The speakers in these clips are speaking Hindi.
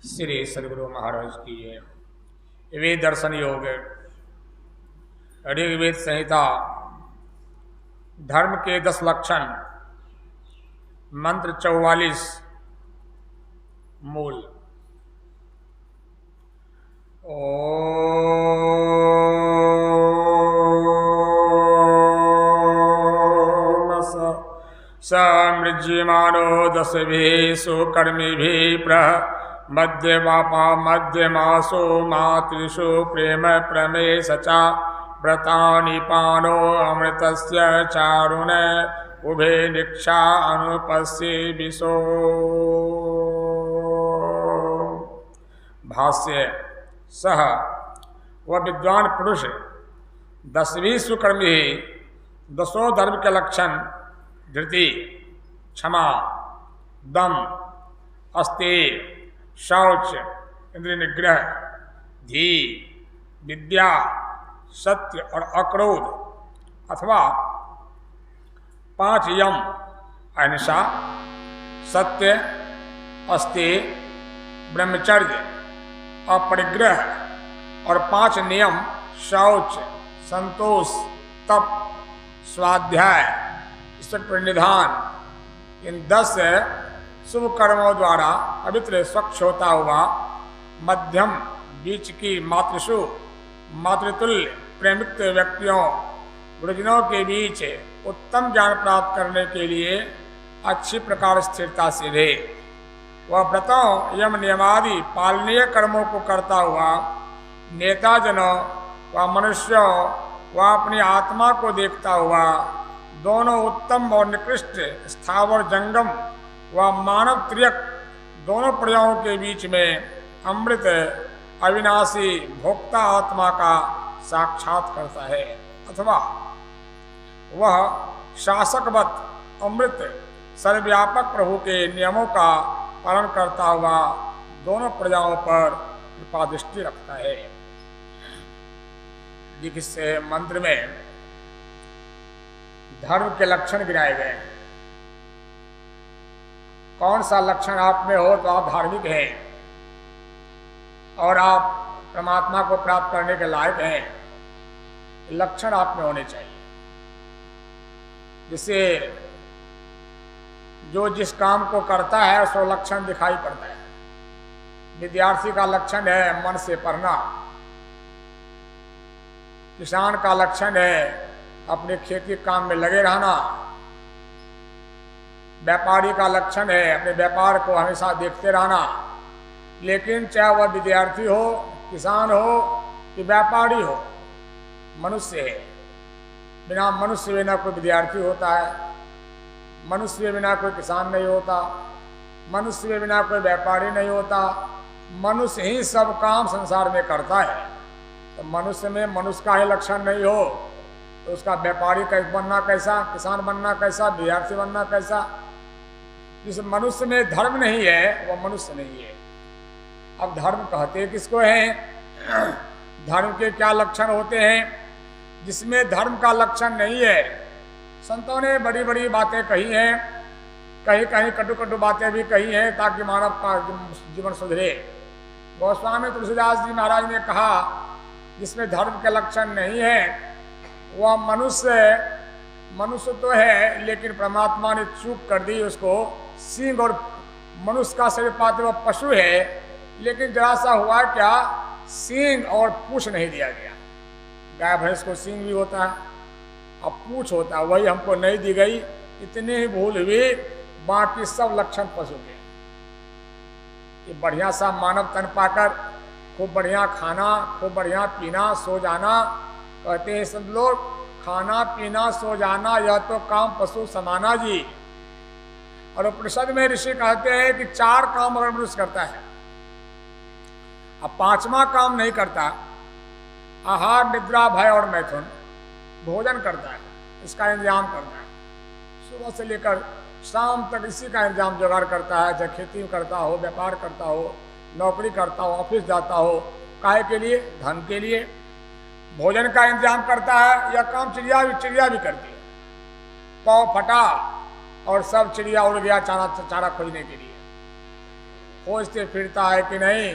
श्री सदगुरु महाराज की जय। वेद दर्शन योग ऋग्वेद संहिता धर्म के 10 लक्षण मंत्र 44 मूल। ओम समृज्यमानो 10 सुकर्मिभिः मध्यमापा मध्यमासो मातृषु प्रेम प्रमेश च व्रतानि पानो अमृतस्य चारुण उभे निक्षा अनुपस्ये विशो। भाष्य। सह वह विद्वान पुरुष 10वीं सुकर्मी 10 धर्म के लक्षण धृति, क्षमा, दम, अस्तेय, शौच, इंद्रिय निग्रह, धी, विद्या, सत्य और अक्रोध अथवा 5 यम अहिंसा, सत्य, अस्तेय, ब्रह्मचर्य, अपरिग्रह और 5 नियम शौच, संतोष, तप, स्वाध्याय, ईश्वर प्रणिधान, इन 10 शुभ कर्मों द्वारा पवित्र स्वच्छ होता हुआ मध्यम बीच की मातृषु मातृतुल्य प्रेमित व्यक्तियों गुरुजनों के बीच उत्तम ज्ञान प्राप्त करने के लिए अच्छी प्रकार स्थिरता से रहे। वह व्रतों यम नियमादि पालनीय कर्मों को करता हुआ नेताजनों व मनुष्यों व अपनी आत्मा को देखता हुआ दोनों उत्तम और निकृष्ट स्थावर जंगम व मानव त्रियक दोनों प्रजाओं के बीच में अमृत अविनाशी भोक्ता आत्मा का साक्षात करता है, अथवा वह शासकवत अमृत सर्वव्यापक प्रभु के नियमों का पालन करता हुआ दोनों प्रजाओं पर कृपा दृष्टि रखता है। इस मंत्र में धर्म के लक्षण गिनाए गए। कौन सा लक्षण आप में हो तो आप धार्मिक हैं और आप परमात्मा को प्राप्त करने के लायक हैं। लक्षण आप में होने चाहिए, जिससे जो जिस काम को करता है उसको लक्षण दिखाई पड़ता है। विद्यार्थी का लक्षण है मन से पढ़ना, किसान का लक्षण है अपने खेती काम में लगे रहना, व्यापारी का लक्षण है अपने व्यापार को हमेशा देखते रहना। लेकिन चाहे वह विद्यार्थी हो, किसान हो कि व्यापारी हो, मनुष्य है। बिना मनुष्य बिना कोई विद्यार्थी होता है, मनुष्य के बिना कोई किसान नहीं होता, मनुष्य के बिना कोई व्यापारी नहीं होता। मनुष्य ही सब काम संसार में करता है। तो मनुष्य में मनुष्य का ही लक्षण नहीं हो तो उसका व्यापारी बनना कैसा, किसान बनना कैसा, विद्यार्थी बनना कैसा। जिस मनुष्य में धर्म नहीं है वह मनुष्य नहीं है। अब धर्म कहते किसको हैं? धर्म के क्या लक्षण होते हैं? जिसमें धर्म का लक्षण नहीं है, संतों ने बड़ी बड़ी बातें कही हैं, कहीं कहीं कटु कटु बातें भी कही हैं ताकि मानव का जीवन सुधरे। गोस्वामी तुलसीदास जी महाराज ने कहा जिसमें धर्म के लक्षण नहीं है वह मनुष्य तो है, लेकिन परमात्मा ने चूक कर दी उसको। सिंह और मनुष्य का शरीर पाते वह पशु है, लेकिन जरा सा हुआ क्या, सिंह और पूछ नहीं दिया गया। गाय भैंस को सिंह भी होता है, अब पूछ होता है, वही हमको नहीं दी गई। इतनी ही भूल हुई, बाकी सब लक्षण पशु के। ये बढ़िया सा मानव तन पाकर खूब बढ़िया खाना, खूब बढ़िया पीना, सो जाना। कहते हैं सब लोग, खाना पीना सो जाना यह तो काम पशु समाना जी। और उपनिषद में ऋषि कहते हैं कि 4 काम अगर मनुष्य करता है, अब पांचवा काम नहीं करता, आहार निद्रा भय और मैथुन, भोजन करता है, इसका इंतजाम करता है, सुबह से लेकर शाम तक इसी का इंतजाम जुगाड़ करता है, चाहे खेती करता हो, व्यापार करता हो, नौकरी करता हो, ऑफिस जाता हो, काहे के लिए? धन के लिए। भोजन का इंतजाम करता है। यह काम चिड़िया भी करती है। पाँव फटा और सब चिड़िया उड़ गया चारा खोजने के लिए, खोजते फिरता है कि नहीं।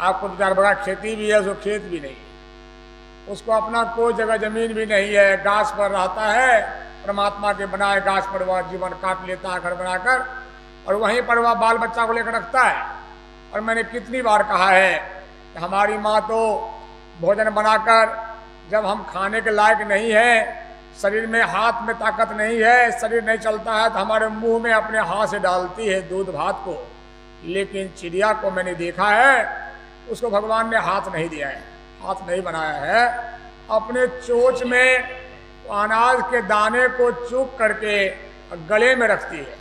आपको विचार बड़ा खेती भी है, उसको खेत भी नहीं है, उसको अपना कोई जगह जमीन भी नहीं है, गाछ पर रहता है, परमात्मा के बनाए गाछ पर वह जीवन काट लेता है घर बनाकर, और वहीं पर वह बाल बच्चा को लेकर रखता है। और मैंने कितनी बार कहा है कि हमारी माँ तो भोजन बनाकर, जब हम खाने के लायक नहीं है, शरीर में हाथ में ताकत नहीं है, शरीर नहीं चलता है, तो हमारे मुंह में अपने हाथ से डालती है दूध भात को। लेकिन चिड़िया को मैंने देखा है, उसको भगवान ने हाथ नहीं दिया है, हाथ नहीं बनाया है, अपने चोंच में अनाज के दाने को चुप करके गले में रखती है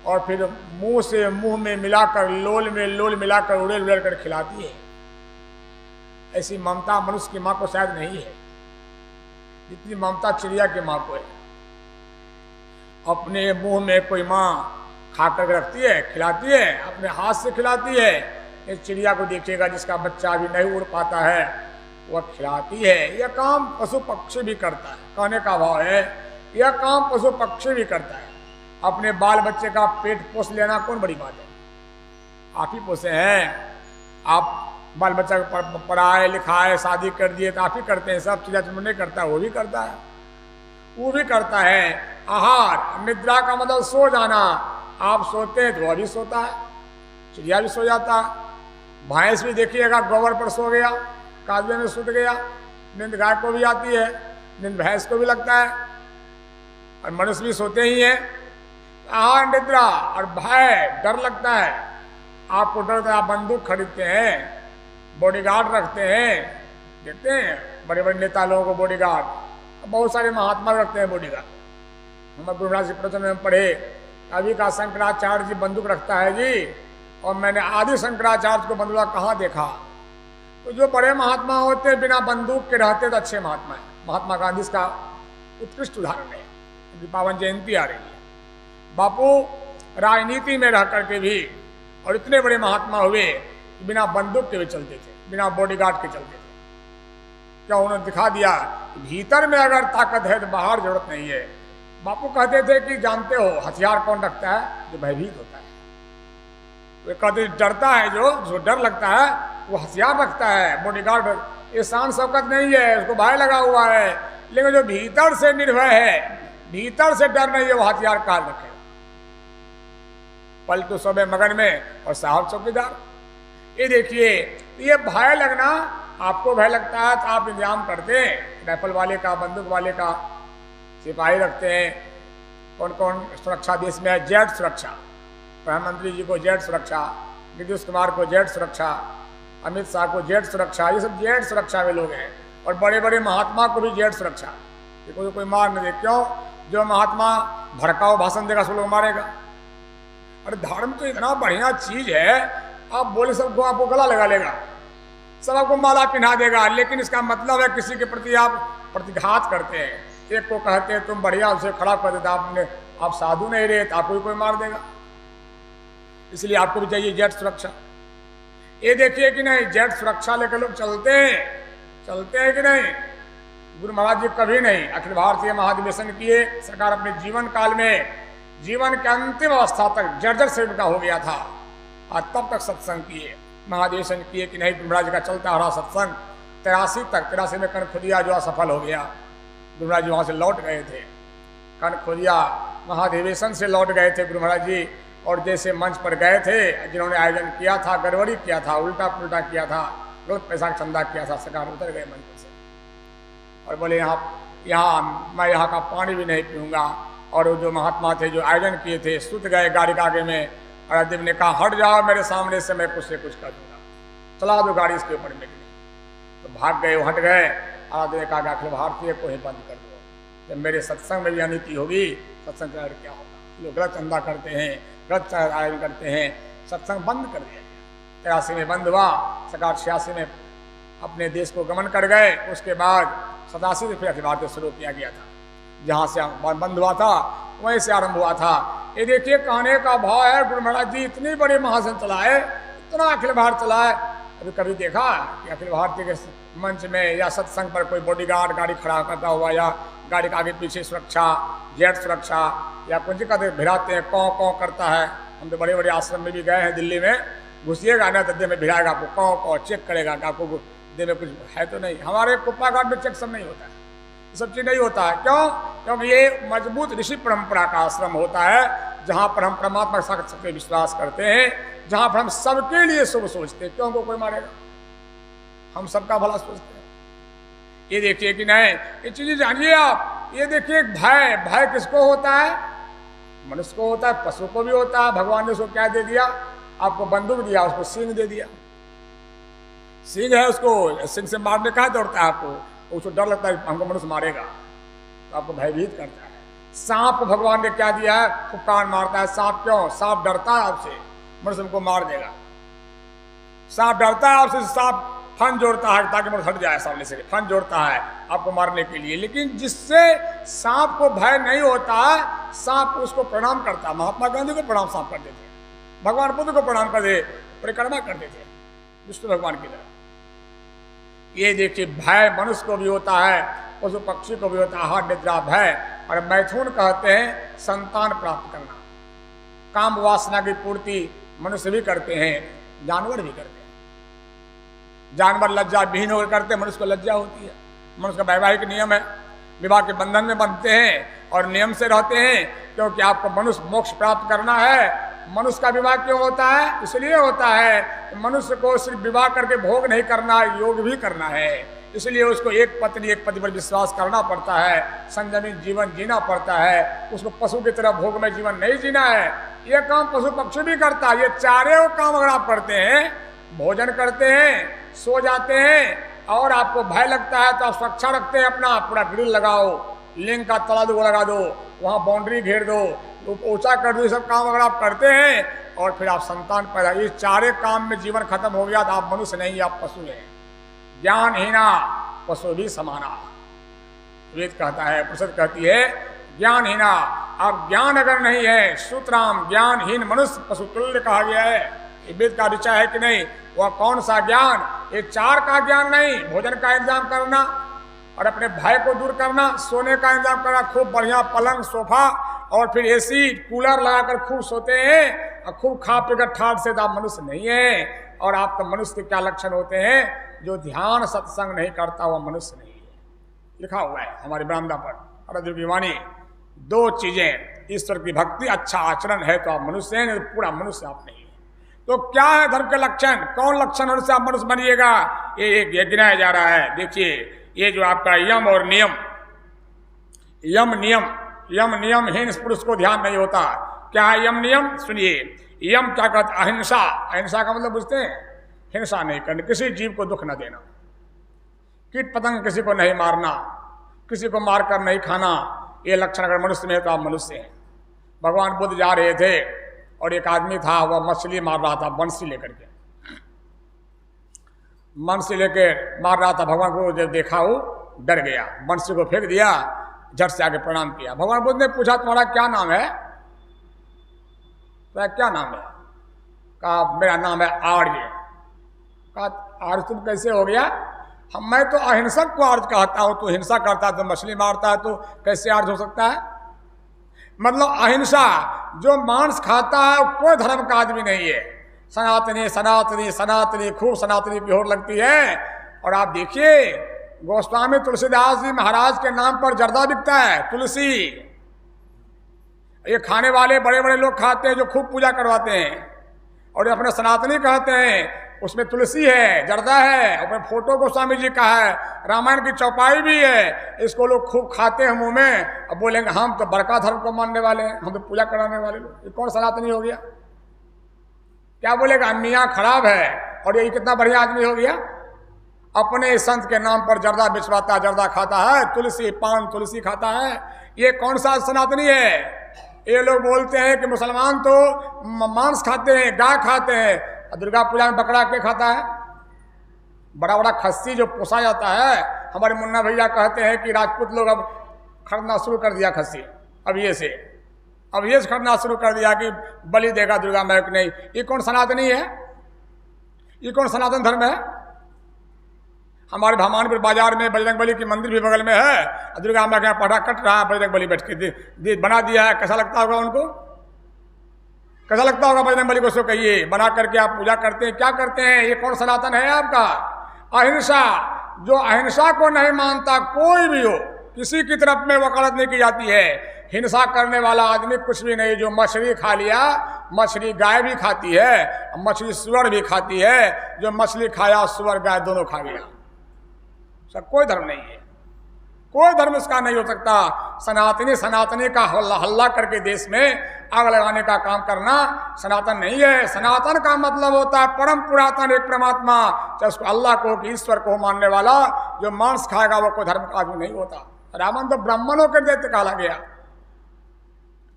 और फिर मुंह से मुंह में मिलाकर, लोल में लोल मिलाकर उड़ेल उड़ेल कर खिलाती है। ऐसी ममता मनुष्य की माँ को शायद नहीं है जितनी ममता चिड़िया की माँ को है। अपने मुंह में कोई माँ खा कर रखती है, खिलाती है, अपने हाथ से खिलाती है। इस चिड़िया को देखिएगा जिसका बच्चा अभी नहीं उड़ पाता है, वह खिलाती है। यह काम पशु पक्षी भी करता है। कहने का भाव है, यह काम पशु पक्षी भी करता है। अपने बाल बच्चे का पेट पोष लेना कौन बड़ी बात है? आप ही पोसे हैं। आप बाल बच्चा को पढ़ाए लिखाए, शादी कर दिए तो आप ही करते हैं। सब चीज़ें तुम नहीं करता, वो भी करता है, वो भी करता है। आहार निद्रा का मतलब सो जाना। आप सोते हैं तो वह भी सोता है, चिड़िया भी सो जाता है। भैंस भी देखिएगा गोबर पर सो गया, कादवे में सुत गया। नींद गाय को भी आती है, नींद भैंस को भी लगता है, और मनुष्य भी सोते ही हैं। आहार निद्रा और भय, डर लगता है। आपको डर लगता है, आप बंदूक खरीदते हैं, बॉडीगार्ड रखते हैं। देखते हैं बड़े बड़े नेता लोगों को बॉडीगार्ड, बहुत सारे महात्मा रखते हैं बॉडीगार्ड। हम गुरु महाराज जी प्रवचन में पढ़े, अभी का शंकराचार्य जी बंदूक रखता है जी, और मैंने आदि शंकराचार्य को बंदूक कहाँ देखा। तो जो बड़े महात्मा होते हैं बिना बंदूक के रहते तो अच्छे महात्मा है। महात्मा गांधी इसका उत्कृष्ट उदाहरण है। उनकी पावन जयंती आ रही है। बापू राजनीति में रह करके भी और इतने बड़े महात्मा हुए कि बिना बंदूक के भी चलते थे, बिना बॉडीगार्ड के चलते थे। क्या उन्होंने दिखा दिया कि भीतर में अगर ताकत है तो बाहर जरूरत नहीं है। बापू कहते थे कि जानते हो हथियार कौन रखता है? जो भयभीत होता है। वे कहते डरता है, जो डर लगता है वो हथियार रखता है। बॉडीगार्ड ये शान शौकत नहीं है, उसको भय लगा हुआ है। लेकिन जो भीतर से निर्भय है, भीतर से डर नहीं है, वो हथियार कहाँ रखे? पलटू सोबे मगन में और साहब चौकीदार। ये देखिए, ये भय लगना, आपको भय लगता है तो आप इंतजाम करते हैं। राइफल वाले का, बंदूक वाले का, सिपाही रखते हैं। कौन कौन सुरक्षा देश में है? जेट सुरक्षा। प्रधानमंत्री जी को जेट सुरक्षा, नीतीश कुमार को जेट सुरक्षा, अमित शाह को जेट सुरक्षा। ये सब जेट सुरक्षा में लोग हैं। और बड़े बड़े महात्मा को भी जेट सुरक्षा। देखो कोई मार न दे। क्यों? जो महात्मा भड़काओ भाषण देगा सब लोग मारेगा। अरे धर्म तो इतना बढ़िया चीज है, आप बोले सबको आपको गला लगा लेगा, सब आपको माला पिन्हा देगा। लेकिन इसका मतलब है किसी के प्रति आप प्रतिघात करते हैं। एक को कहते हैं तुम बढ़िया, उसे खड़ा कर देता, आप साधु नहीं रहे तो आपको भी कोई मार देगा। इसलिए आपको भी चाहिए जेट सुरक्षा। ये देखिए कि नहीं, जेट सुरक्षा लेकर लोग चलते हैं कि नहीं? गुरु महाराज जी कभी नहीं अखिल भारतीय महाधिवेशन किए। सरकार अपने जीवन काल में, जीवन के अंतिम अवस्था तक जर्जर से उनका हो गया था, और तब तक सत्संग किए, महाधिवेशन किए कि नहीं। गुरु महाराज जी का चलता रहा सत्संग 83 में कनखुदिया जो असफल हो गया। गुरु महाराज जी वहाँ से लौट गए थे, कनखुदिया महाधिवेशन से लौट गए थे गुरु महाराज जी। और जैसे मंच पर गए थे, जिन्होंने आयोजन किया था गड़बड़ी किया था, उल्टा पुल्टा किया था, गलत पैसा का चंदा किया था, सरकार उतर गए मंच पर से और बोले यहाँ मैं यहाँ का पानी भी नहीं पीऊँगा। और वो जो महात्मा थे जो आयोजन किए थे सुत गए गाड़ी के आगे में। और अध्यक्ष ने कहा हट जाओ मेरे सामने से, मैं कुछ से कुछ कर दूंगा, चला दो गाड़ी इसके ऊपर में। तो भाग गए, हट गए। आराध्य ने कहा अखिल भारतीय को ही बंद कर दो, जब मेरे सत्संग में भी अनिति होगी सत्संग का क्या होगा? लोग गलत चंदा करते हैं, गलत आयोजन करते हैं, सत्संग बंद कर दिया गया। 83 में बंद हुआ, 87 में अपने देश को गमन कर गए। उसके बाद 87 से फिर अखिल भारतीय शुरू किया गया था, जहाँ से बंद हुआ था वहीं से आरंभ हुआ था। ये देखिए कहने का भाव है, गुरु महाराज जी इतनी बड़ी महाजन चलाए, इतना अखिल भारत चलाए, अभी कभी देखा कि अखिल भारतीय के मंच में या सत्संग पर कोई बॉडीगार्ड गाड़ी खड़ा करता हुआ या गाड़ी के आगे पीछे सुरक्षा, जेट सुरक्षा या कुछ का भिड़ाते हैं, कौ कौ करता है। हम तो बड़े बड़े आश्रम में भी गए हैं, दिल्ली में घुसिएगा ना तो देह में भिड़ाएगा, आपको कौ कौ चेक करेगा कि आपको देह में कुछ है तो नहीं। हमारे कुप्पा घाट में चेक सब नहीं होता है, ये सब चीज़ नहीं होता है। क्यों? क्योंकि ये मजबूत ऋषि परंपरा का आश्रम होता है, जहाँ पर हम परमात्मा के साथ विश्वास करते हैं, जहाँ पर हम सबके लिए शुभ सोचते हैं। क्यों को कोई मारेगा, हम सबका भला सोचते हैं। ये देखिए कि नहीं, ये चीजें जानिए आप। ये देखिए भय, भय किसको होता है? मनुष्य को होता है, पशु को भी होता है। भगवान ने उसको क्या दे दिया? आपको बंदूक दिया, उसको सींग दे दिया। सींग है, उसको सींग से मारने का दौड़ता है आपको, उसको डर लगता है हमको मनुष्य मारेगा, तो आपको भयभीत करता है। सांप को भगवान ने क्या दिया है? फुफकार मारता है। सांप क्यों? सांप डरता है आपसे, मनुष्य हमको मार देगा। सांप डरता है आपसे, सांप फन जोड़ता है ताकि मनुष्य हट जाए सामने से, फन जोड़ता है आपको मारने के लिए। लेकिन जिससे सांप को भय नहीं होता है, सांप उसको प्रणाम करता है। महात्मा गांधी को प्रणाम सांप करते थे, भगवान बुद्ध को प्रणाम कर दे, परिक्रमा करते थे विष्णु भगवान की तरह। ये देखिए भय मनुष्य को भी होता है, पशु पक्षी को भी होता है, हर निद्रा भय। और मैथुन कहते हैं संतान प्राप्त करना, काम वासना की पूर्ति मनुष्य भी करते हैं, जानवर भी करते हैं। जानवर लज्जा विहीन होकर करते हैं, मनुष्य को लज्जा होती है। मनुष्य का वैवाहिक नियम है, विवाह के बंधन में बंधते हैं और नियम से रहते हैं, क्योंकि आपको मनुष्य मोक्ष प्राप्त करना है। मनुष्य का विवाह क्यों होता है? इसलिए होता है मनुष्य को सिर्फ विवाह करके भोग नहीं करना, योग भी करना है। इसलिए उसको एक पत्नी एक पति पर विश्वास करना पड़ता है, संयमित जीवन जीना पड़ता है। उसको पशु की तरह भोग में जीवन नहीं जीना है। ये काम पशु पक्षी भी करता है। ये चारों काम अगर आप करते हैं, भोजन करते हैं, सो जाते हैं और आपको भय लगता है तो आप सुरक्षा रखते हैं, अपना पूरा ग्रिल लगाओ, लिंग का तला दो लगा दो, वहाँ बाउंड्री घेर दो, ऊंचा कर दो। ये सब काम अगर आप करते हैं और फिर आप संतान पैदा, ये चारे काम में जीवन खत्म हो गया तो आप मनुष्य नहीं, आप पशु हैं। ज्ञानहीना पशु भी समाना, वेद कहता है, उपनिषद कहती है ज्ञानहीना। आप ज्ञान अगर नहीं है, सूत्राम ज्ञानहीन मनुष्य पशु तुल्य कहा गया है। ये वेद का विचार है कि नहीं? वह कौन सा ज्ञान? ये चार का ज्ञान नहीं, भोजन का इंतजाम करना और अपने भय को दूर करना, सोने का इंतजाम करना, खूब बढ़िया पलंग सोफा और फिर एसी कूलर लगाकर खूब सोते हैं और खूब खा पीकर ठाट से, तो आप मनुष्य नहीं है। और आप तो मनुष्य के क्या लक्षण होते हैं? जो ध्यान सत्संग नहीं करता वह मनुष्य नहीं है। लिखा हुआ है हमारे बरामदा पर, अरद्र विवानी, दो चीजें, ईश्वर की भक्ति, अच्छा आचरण है तो आप मनुष्य हैं, नहीं तो पूरा मनुष्य आप नहीं है। तो क्या है धर्म के लक्षण? कौन लक्षण होने से आप मनुष्य बनिएगा? ये गिनाया जा रहा है। देखिए ये जो आपका यम और नियम, यम नियम हीन पुरुष को ध्यान नहीं होता। क्या है यम नियम? सुनिए, यम क्या कहता? अहिंसा। अहिंसा का मतलब बुझते हैं? हिंसा नहीं करनी, किसी जीव को दुख न देना, कीट पतंग किसी को नहीं मारना, किसी को मारकर नहीं खाना। ये लक्षण अगर मनुष्य में है तो आप मनुष्य हैं। भगवान बुद्ध जा रहे थे और एक आदमी था, वह मछली मार रहा था बंसी लेकर के, बंसी लेकर मार रहा था। भगवान को जब देखा वो डर गया, बंसी को फेंक दिया, झट से आके प्रणाम किया। भगवान बुद्ध ने पूछा तुम्हारा क्या नाम है? तो क्या नाम है? कहा मेरा नाम है आर्य। कहा आर्य तुम कैसे हो गया? मैं तो अहिंसक को आर्य कहता हूं, तो हिंसा करता है, तो मछली मारता है, तो कैसे आर्य हो सकता है? मतलब अहिंसा, जो मांस खाता है कोई धर्म का आदमी नहीं है। सनातनी सनातनी सनातनी, खूब सनातनी की होड़ लगती है। और आप देखिए गोस्वामी तुलसीदास जी महाराज के नाम पर जर्दा बिकता है, तुलसी। ये खाने वाले बड़े बड़े लोग खाते हैं जो खूब पूजा करवाते हैं, और ये अपने सनातनी कहते हैं, उसमें तुलसी है, जर्दा है, अपने फोटो गोस्वामी जी का है, रामायण की चौपाई भी है। इसको लोग खूब खाते हैं मुंह में, अब बोलेंगे हम तो बड़का धर्म को मानने वाले हैं, हम तो पूजा कराने वाले लोग। ये कौन सनातनी हो गया? क्या बोलेगा? मियाँ खराब है और ये कितना बढ़िया आदमी हो गया। अपने संत के नाम पर जर्दा बिछवाता, जर्दा खाता है, तुलसी पान तुलसी खाता है। ये कौन सा सनातनी है? ये लोग बोलते हैं कि मुसलमान तो मांस खाते हैं, गाय खाते हैं, और दुर्गा पूजा में बकरा के खाता है? बड़ा बड़ा खस्सी जो पोसा जाता है। हमारे मुन्ना भैया कहते हैं कि राजपूत लोग अब खरीदना शुरू कर दिया खस्सी, अब ये से खरीदना शुरू कर दिया कि बलि देगा दुर्गा माँ की। नहीं, ये कौन सनातनी है? ये कौन सनातन धर्म है? हमारे भगवानपुर बाजार में बजरंग बली की मंदिर भी बगल में है, दुर्गा माँ के यहाँ पटा कट रहा है, बजरंग बली बैठ के बना दिया है। कैसा लगता होगा उनको? कैसा लगता होगा बजरंग बली को? सो कहिए, बना करके आप पूजा करते हैं, क्या करते हैं? ये कौन सनातन है आपका? अहिंसा। जो अहिंसा को नहीं मानता कोई भी हो, किसी की तरफ में वकालत नहीं की जाती है। हिंसा करने वाला आदमी कुछ भी नहीं। जो मछली खा लिया, मछली गाय भी खाती है, मछली सुअर भी खाती है। जो मछली खाया सुअर गाय दोनों खा गया। सब कोई धर्म नहीं है, कोई धर्म इसका नहीं हो सकता। सनातनी का हल्ला करके देश में आग लगाने का काम करना सनातन नहीं है। सनातन का मतलब होता है परम पुरातन एक परमात्मा, चाहे उसको अल्लाह को कि ईश्वर को मानने वाला। जो मांस खाएगा वो कोई धर्म का आदमी नहीं होता। रावण तो ब्राह्मणों के दैत्य कहा गया।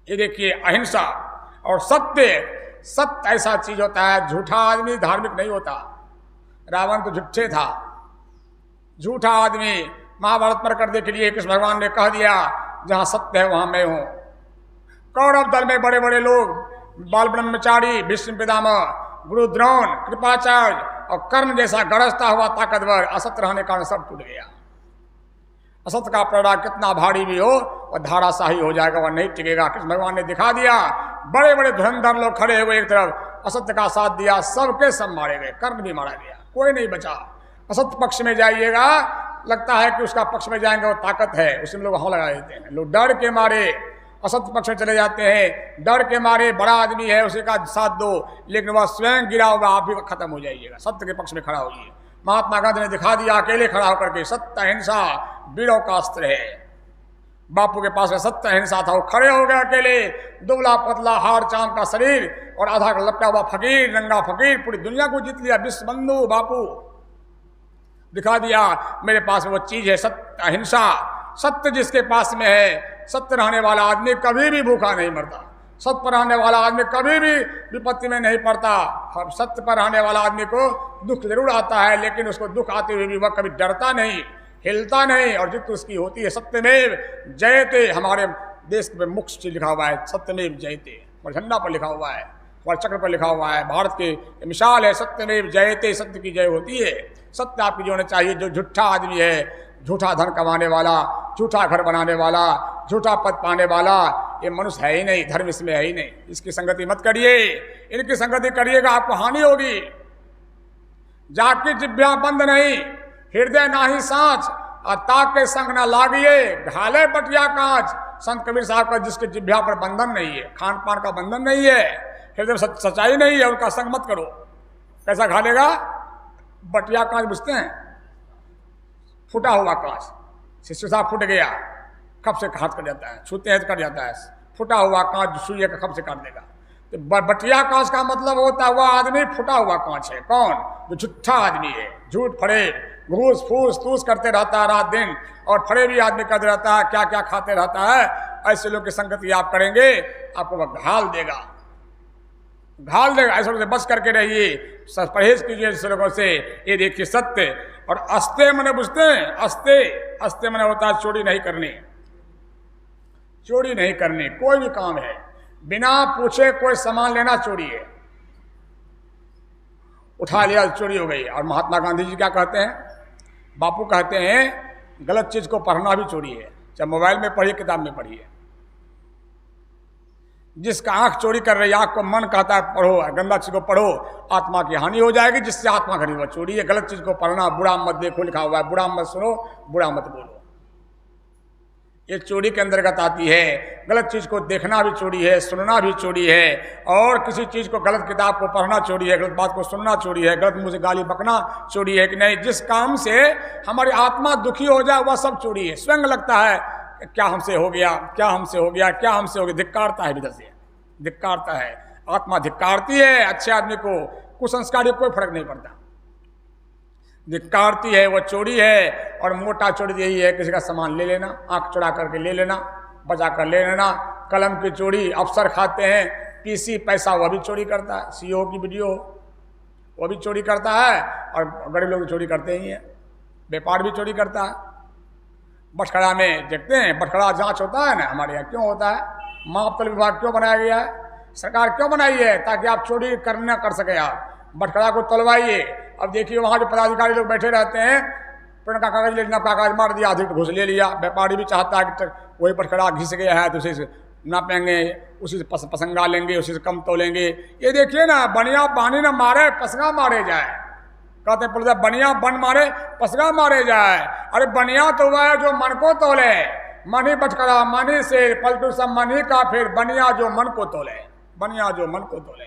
ये देखिए, अहिंसा और सत्य ऐसा चीज होता है। झूठा आदमी धार्मिक नहीं होता। रावण तो झूठे था, झूठा आदमी। महाभारत पर करने के लिए कृष्ण भगवान ने कह दिया, जहां सत्य है वहां मैं हूं। कौरव दल में बड़े बड़े लोग, बाल ब्रह्मचारी, भीष्म पितामह, गुरु द्रोण, कृपाचार्य और कर्ण जैसा गरजता हुआ ताकतवर, असत्य रहने के कारण सब टूट गया। असत्य का पलड़ा कितना भारी भी हो वह धाराशाही हो जाएगा, वह नहीं टिकेगा। कृष्ण भगवान ने दिखा दिया। बड़े बड़े धुरंधर लोग खड़े हुए एक तरफ, असत्य का साथ दिया, सबके सब मारे गए। कर्ण भी मारा गया, कोई नहीं बचा। असत्य पक्ष में जाइएगा, लगता है कि उसका पक्ष में जाएंगे वो ताकत है, उसमें लोग हाँ लगा देते हैं। लोग डर के मारे असत्य पक्ष में चले जाते हैं। डर के मारे बड़ा आदमी है उसी का साथ दो, लेकिन वह स्वयं गिरा होगा, आप भी खत्म हो जाइएगा। सत्य के पक्ष में खड़ा होइए। महात्मा गांधी ने दिखा दिया अकेले खड़ा होकर के, सत्य अहिंसा बीड़ों का अस्त्र है। बापू के पास में सत्य अहिंसा था, वो खड़े हो गए अकेले। दुबला पतला हार चांद का शरीर और आधा लपटा हुआ फकीर, नंगा फकीर, पूरी दुनिया को जीत लिया। विश्व बंधु बापू दिखा दिया, मेरे पास में वो चीज है सत्य अहिंसा। सत्य जिसके पास में है, सत्य रहने वाला आदमी कभी भी भूखा नहीं मरता। सत्य पर रहने वाला आदमी कभी भी विपत्ति में नहीं पड़ता। सत्य पर रहने वाला आदमी को दुख जरूर आता है, लेकिन उसको दुख आते हुए भी वह कभी डरता नहीं, हिलता नहीं, और जित उसकी होती है। सत्यमेव जयते, हमारे देश में मुख्य चीज लिखा हुआ है, सत्यमेव जयते। और झंडा पर लिखा हुआ है, और चक्र पर लिखा हुआ है, भारत की मिसाल है, सत्यमेव जयते, सत्य की जय होती है। सत्य आपकी जो होना चाहिए। जो झूठा आदमी है, झूठा धन कमाने वाला, झूठा घर बनाने वाला, झूठा पद पाने वाला, ये मनुष्य है ही नहीं, धर्म इसमें है ही नहीं। इसकी संगति मत करिए, इनकी संगति करिएगा आपको हानि होगी। जाकी जिभ्या बंद नहीं, हृदय नाही सांच, और ताक के संग न लागिए, ढाले बटिया कांच। संत कबीर साहब का जिसके जिभ्या पर बंधन नहीं है, खान पान का बंधन नहीं है, हृदय में सच्चाई नहीं है, उनका संग मत करो। कैसा घालेगा? बटिया कांच बुझते हैं, फूटा हुआ कांच, शीशा फूट गया, कब से हाथ कट जाता है, छूते हैं तो कट जाता है। फूटा हुआ कांच सुइए का कब से काट देगा। तो बटिया कांच का मतलब होता है वह आदमी फूटा हुआ कांच है। कौन? जो झूठा आदमी है, झूठ फड़े, घूस फूस तूस करते रहता है रात दिन, और फड़े भी आदमी करते रहता है, क्या क्या खाते रहता है। ऐसे लोग की संगति आप करेंगे, आपको वह घाल देगा, घाल देगा। ऐसे लोगों से बच करके रहिए, परहेज कीजिए ऐसे लोगों से। ये देखिए सत्य और अस्ते मने बुझते हैं, अस्ते मने होता है चोरी नहीं करनी। चोरी नहीं करनी, कोई भी काम है बिना पूछे कोई सामान लेना चोरी है। उठा लिया चोरी हो गई। और महात्मा गांधी जी क्या कहते हैं? बापू कहते हैं गलत चीज को पढ़ना भी चोरी है, चाहे मोबाइल में पढ़िए, किताब में पढ़िए। जिसका आंख चोरी कर रही है, आंख को मन कहता है पढ़ो, गंदा चीज को पढ़ो, आत्मा की हानि हो जाएगी, जिससे आत्मा खरीद वह चोरी है। गलत चीज को पढ़ना, बुरा मत देखो लिखा हुआ है, बुरा मत सुनो, बुरा मत बोलो, ये चोरी के अंतर्गत आती है। गलत चीज को देखना भी चोरी है, सुनना भी चोरी है, और किसी चीज को, गलत किताब को पढ़ना चोरी है, गलत बात को सुनना चोरी है, गलत मुंह से गाली बकना चोरी है कि नहीं। जिस काम से हमारी आत्मा दुखी हो जाए वह सब चोरी है। स्वयं लगता है क्या हमसे हो गया, क्या हमसे हो गया, क्या हमसे हो गया, धिक्कारता है भीतर से, धिक्कारता है, आत्मा धिक्कारती है। अच्छे आदमी को, कुसंस्कारी कोई फर्क नहीं पड़ता, धिक्कारती है, वो चोरी है। और मोटा चोरी यही है, किसी का सामान ले लेना, आंख चुरा करके ले लेना, बचा कर ले लेना। कलम की चोरी, अफसर खाते हैं पीसी पैसा, वह भी चोरी करता है। सीओ की वीडियो, वो भी चोरी करता है और गरीब लोग चोरी करते ही हैं। व्यापार भी चोरी करता है। बटखरा में देखते हैं, बटखरा जांच होता है ना हमारे यहाँ, क्यों होता है? मापतल विभाग क्यों बनाया गया है? सरकार क्यों बनाई है? ताकि आप चोरी करना कर सके। आप बटखरा को तोलवाइए। अब देखिए वहाँ जो पदाधिकारी लोग बैठे रहते हैं, पेड़ का कागज लेना, कागज मार दिया, अधिक घुस ले लिया। व्यापारी भी चाहता है कि वही बटखरा घिस गया है तो उसी से नापेंगे, उसी से पसंगा लेंगे, उसी से कम तोलेंगे। ये देखिए ना, बनिया बानी न मारे पसंगा मारे जाए। कहते हैं पुलिस बनिया बन मारे पसंगा मारे जाए। अरे बनिया तो वह है जो मन को तोले। मनी बटखरा मनी से पलटू सब मनी का, फिर बनिया जो मन को तोले। बनिया जो मन को तोले,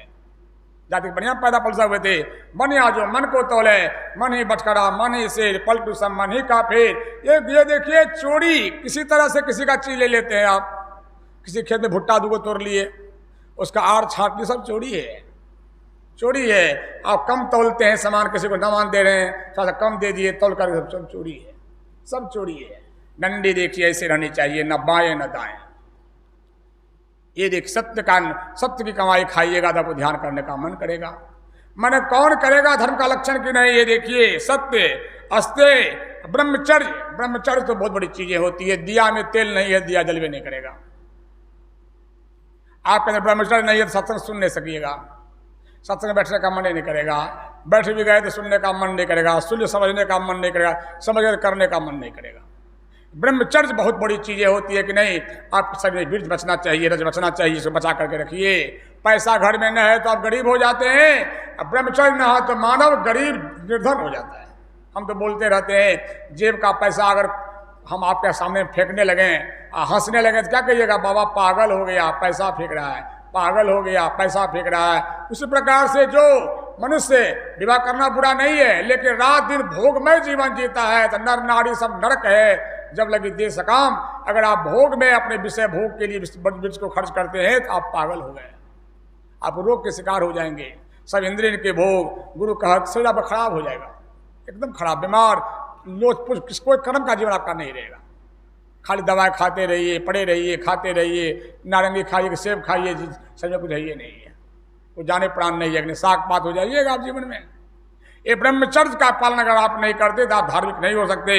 जाति बनिया पैदा पलसा हुए थे। बनिया जो मन को तोले, मनी बटखरा मनी से पलटू सब मनी का, फिर ये देखिए चोरी किसी तरह से किसी का चीज ले लेते हैं आप। किसी खेत में भुट्टा दूगो तोड़ लिए, उसका आड़ छाट लिए, सब चोरी है। चोरी है। आप कम तोलते हैं सामान, किसी को सामान दे रहे हैं, थोड़ा सा कम दे दिए, तोल कर सब चोरी है। सब चोरी है। डंडी देखिए ऐसे रहनी चाहिए, न बाएं न दाएं। ये देख सत्य की कमाई खाइएगा तो आपको ध्यान करने का मन करेगा। मन कौन करेगा धर्म का लक्षण की नहीं? ये देखिए सत्य, अस्ते, ब्रह्मचर्य। ब्रह्मचर्य तो बहुत बड़ी चीजें होती है। दिया में तेल नहीं है, दिया जलवे नहीं करेगा। आपके अंदर ब्रह्मचर्य नहीं है तो सत्संग सुन नहीं सकिएगा। सत्संग बैठने का मन नहीं करेगा। बैठ भी गए तो सुनने का मन नहीं करेगा, सुन समझने का मन नहीं करेगा, समझ करने का मन नहीं करेगा। ब्रह्मचर्य बहुत बड़ी चीजें होती है कि नहीं। आपके शरीर में बीज बचना चाहिए, रज बचना चाहिए, इसको बचा करके रखिए। पैसा घर में न है तो आप गरीब हो जाते हैं। अब ब्रह्मचर्य न हो तो मानव गरीब निर्धन हो जाता है। हम तो बोलते रहते हैं, जेब का पैसा अगर हम आपके सामने फेंकने लगे, हंसने लगे तो क्या कहिएगा? बाबा पागल हो गया, पैसा फेंक रहा है, पागल हो गया, पैसा फेंक रहा है। उसी प्रकार से जो मनुष्य विवाह करना बुरा नहीं है, लेकिन रात दिन भोगमय जीवन जीता है तो नर नारी सब नरक है। जब लगी दे सकाम, अगर आप भोग में अपने विषय भोग के लिए बीज को खर्च करते हैं तो आप पागल हो गए, आप रोग के शिकार हो जाएंगे। सब इंद्रिय के भोग, गुरु का शरीर आपका खराब हो जाएगा, एकदम खराब, बीमार, लोच, कोई कर्म का जीवन आपका नहीं रहेगा। खाली दवाई खाते रहिए, पड़े रहिए, खाते रहिए, नारंगी खाइए, सेब खाइए, सच में कुछ है ये नहीं है, वो जाने प्राण नहीं है, साग पात हो जाइएगा आप जीवन में। ये ब्रह्मचर्य का पालन अगर आप नहीं करते तो आप धार्मिक नहीं हो सकते।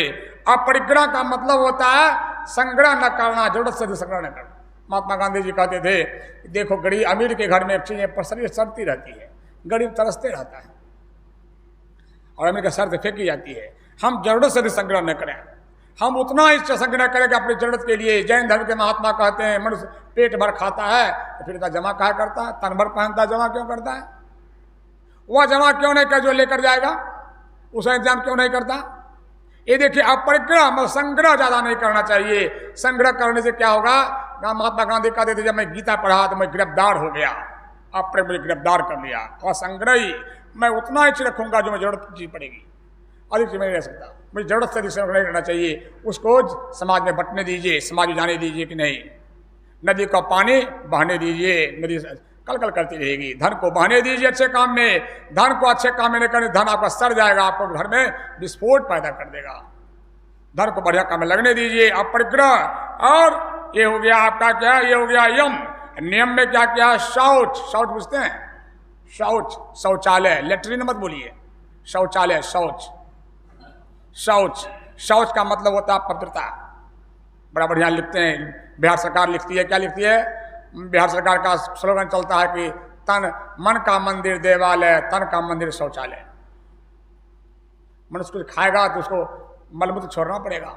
अपरिग्रह का मतलब होता है संग्रह न करना, जरूरत से संग्रह न करना। महात्मा गांधी जी कहते थे, देखो गरीब अमीर के घर में चीजें पर शरीर सड़ती रहती है, गरीब तरसते रहता है और अमीर का शर्त फेंकी जाती है। हम जरूरत से संग्रह न करें, हम उतना ही संग्रह करें कि अपनी जरूरत के लिए। जैन धर्म के महात्मा कहते हैं, मनुष्य पेट भर खाता है तो फिर इतना जमा कहा करता है, तन भर पहनता है, जमा क्यों करता है? वह जमा क्यों नहीं कर जो लेकर जाएगा, उसका इंतजाम क्यों नहीं करता? ये देखिए, अपरिग्रह मतलब संग्रह ज्यादा नहीं करना चाहिए। संग्रह करने से क्या होगा? महात्मा गांधी कहते थे, जब मैं गीता पढ़ा तो मैं गिरफ्तार हो गया, अपने मुझे गिरफ्तार कर लिया। और संग्रही मैं उतना ही रखूंगा जो मैं जरूरत की पड़ेगी, अधिक से नहीं रह सकता। मुझे जरूरत से अधिक संग्रह नहीं करना चाहिए। उसको समाज में बंटने दीजिए, समाज में जाने दीजिए कि नहीं। नदी का पानी बहने दीजिए, नदी कल कल करती रहेगी। धन को बहने दीजिए अच्छे काम में, धन को अच्छे काम में नहीं करने, धन आपका सड़ जाएगा, आपको घर में विस्फोट पैदा कर देगा। धन को बढ़िया काम में लगने दीजिए। अपरिग्रह, और ये हो गया आपका क्या, ये हो गया यम। नियम में क्या क्या? शौच, शौच बुझते हैं? शौच, शौचालय, लेटरिन मत बोलिए, शौचालय, शौच, शौच। शौच का मतलब होता है पवित्रता। बड़ा बढ़िया लिखते हैं, बिहार सरकार लिखती है, क्या लिखती है? बिहार सरकार का स्लोगन चलता है कि तन मन का मंदिर देवालय, तन का मंदिर शौचालय। मनुष्य कुछ खाएगा तो उसको मलमूत्र छोड़ना पड़ेगा,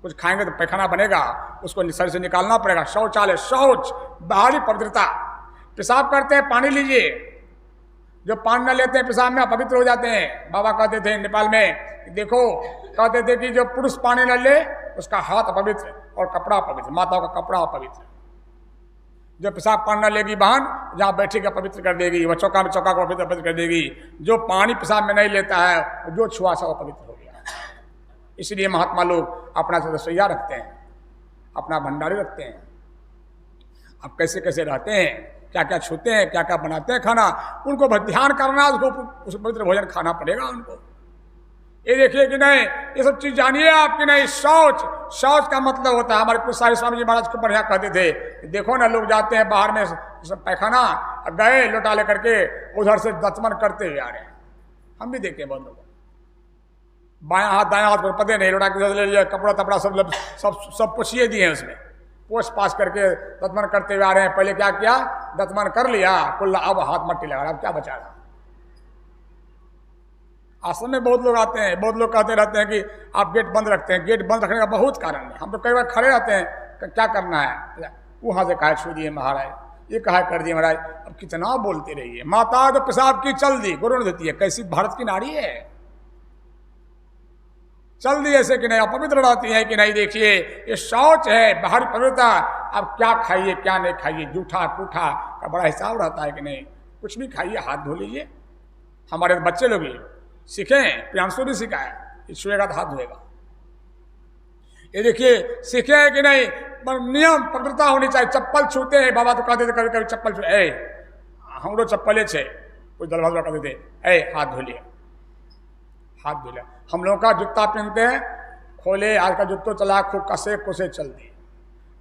कुछ खाएंगे तो पैखाना बनेगा, उसको शरीर से निकालना पड़ेगा। शौचालय, शौच, बाहरी पवित्रता। पेशाब करते हैं, पानी लीजिए, जो पानी न लेते हैं पेशाब में अपवित्र हो जाते हैं। बाबा कहते थे नेपाल में, देखो कहते थे कि जो पुरुष पानी न ले उसका हाथ अपवित्र और कपड़ा अपवित्र, माताओं का कपड़ा अपवित्र। जो पेशाब पानी न लेगी बहन, जहाँ बैठेगा पवित्र कर देगी, वह चौका में चौका को पवित्र कर देगी। जो पानी पेशाब में नहीं लेता है, जो छुआ सा वो पवित्र हो गया। इसलिए महात्मा लोग अपना रसोईया रखते हैं, अपना भंडारी रखते हैं। अब कैसे कैसे रहते हैं, क्या क्या छूते हैं, क्या क्या बनाते हैं खाना, उनको ध्यान करना, उसको उस पवित्र भोजन खाना पड़ेगा उनको। ये देखिए कि नहीं, ये सब चीज जानिए आप कि नहीं। शौच, शौच का मतलब होता है, हमारे कुछ साहिब स्वामी जी महाराज को बढ़िया कहते थे, देखो ना लोग जाते हैं बाहर में सब पैखाना, गए लोटा लेकर के उधर से दतमन करते हुए आ रहे हैं। हम भी देखते हैं बहुत लोग, बायां हाथ दायां हाथ पर पते नहीं, लोटा के ले लिया, कपड़ा तपड़ा सब सब सब पोछिए दिए हैं उसमें, पोछ पास करके दतमन करते हुए आ रहे हैं। पहले क्या किया, दतमन कर लिया कुल्ला, अब हाथ मट्टी लगा, अब क्या बचा रहा। आश्रम में बहुत लोग आते हैं, बहुत लोग कहते रहते हैं कि आप गेट बंद रखते हैं। गेट बंद रखने का बहुत कारण है। हम तो कई बार खड़े रहते हैं, क्या करना है, वहां से कहा छू दिए महाराज, ये कहा कर दिए महाराज। अब कितना बोलते रहिए। माता तो पेशाब की चल दी, गुरु देती है, कैसी भारत की नारी है, चल दी ऐसे कि नहीं, अपवित्र रहती है कि नहीं। देखिए ये शौच है, बाहर पवित्रता। अब क्या खाइए क्या नहीं खाइए, जूठा पूठा का बड़ा हिसाब रहता है कि नहीं। कुछ भी खाइए, हाथ धो लीजिए। हमारे बच्चे लोग भी सीखें, प्रियांशु भी सीखा है, छुएगा तो हाथ धोएगा। ये देखिए सीखे है कि नहीं, नियम पवित्रता होनी चाहिए। चप्पल छूते हैं, बाबा तो कहते थे कभी कभी चप्पल छू, हम लोग चप्पले छे, कोई दलवाजा कहते थे, हाथ धो लिए, हाथ धो लिया। हम लोग का जूता पहनते हैं, खोले, आज का जूतो चला, खूब कसे कोसे चल दिए।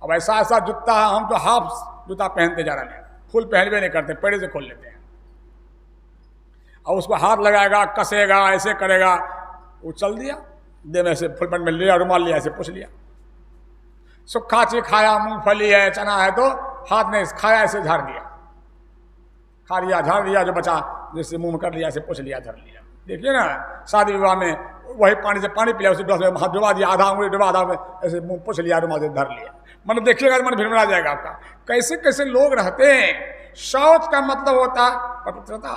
अब ऐसा ऐसा जूता है, हम तो हाफ जूता पहनते जा रहे हैं, फुल पहनवे नहीं करते, पेड़े से खोल लेते हैं। और उसको हाथ लगाएगा, कसेगा, ऐसे करेगा, वो चल दिया, दे में से फुल पेंट में लिया, रुमाल लिया, ऐसे पूछ लिया। सूखा चीज खाया, मूंगफली है, चना है, तो हाथ में खाया, ऐसे झाड़ दिया, खा लिया, झाड़ दिया, जो बचा जैसे मुंह में कर लिया, ऐसे पूछ लिया, धर लिया। देखिए ना, शादी विवाह में वही पानी से पानी पिया, उसे ग्लास में हाथ डुबा दिया, आधा उंगली डुबा, आधा ऐसे मुंह पूछ लिया, रुमाल से धर लिया। मतलब देखिएगा मन भिड़मिड़ा जाएगा आपका। कैसे कैसे लोग रहते हैं। शौच का मतलब होता पवित्रता,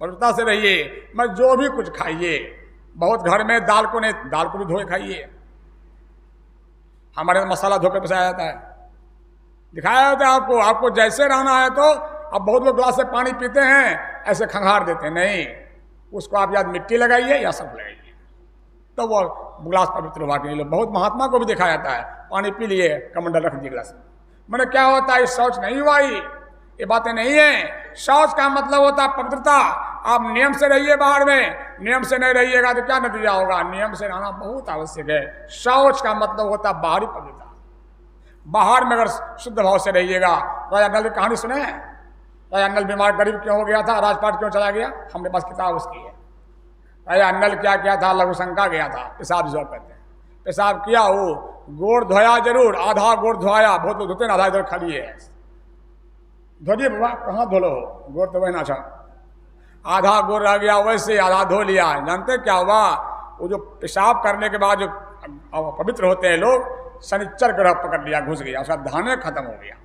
पवित्रता से रहिए। मैं जो भी कुछ खाइए, बहुत घर में दाल को नहीं, दाल को भी धोए खाइए। हमारे मसाला धोकर पिसाया जाता है, दिखाया जाता है आपको, आपको जैसे रहना है। तो अब बहुत लोग गिलास से पानी पीते हैं, ऐसे खंगार देते हैं, नहीं, उसको आप या मिट्टी लगाइए या सब लगाइए, तो वो गिलास पवित्र हुआ के लिए। बहुत महात्मा को भी देखा जाता है, पानी पी लिए, कमंडल रख दिए गिलास में। मैंने क्या होता है, शौच नहीं हुआ, ये बातें नहीं है। शौच का मतलब होता है पवित्रता। आप नियम से रहिए, बाहर में नियम से नहीं रहिएगा तो क्या नतीजा होगा। नियम से रहना बहुत आवश्यक है। शौच का मतलब होता है बाहरी पवित्रता। बाहर में अगर शुद्ध भाव से रहिएगा। राजा नल की कहानी सुने हैं, राजा नल बीमार गरीब क्यों हो गया था, राजपाट क्यों चला गया, हमने पास किताब उसकी है। राजा नल क्या किया था, लघु शंका गया था, पेशाब जो कहते हैं, पेशाब किया, वो गोड़ धोया जरूर, आधा गोड़ धोया, बहुत लोग धोते ना, आधा इधर खाली है, धोलिए बाबा, कहाँ धो लो, गोड़ तो वही ना था, आधा गोड़ रह गया, वैसे आधा धो लिया। जानते क्या हुआ, वो जो पेशाब करने के बाद जो पवित्र होते हैं लोग, शनिचर ग्रह पकड़ लिया, घुस गया, उसका धाने खत्म हो गया,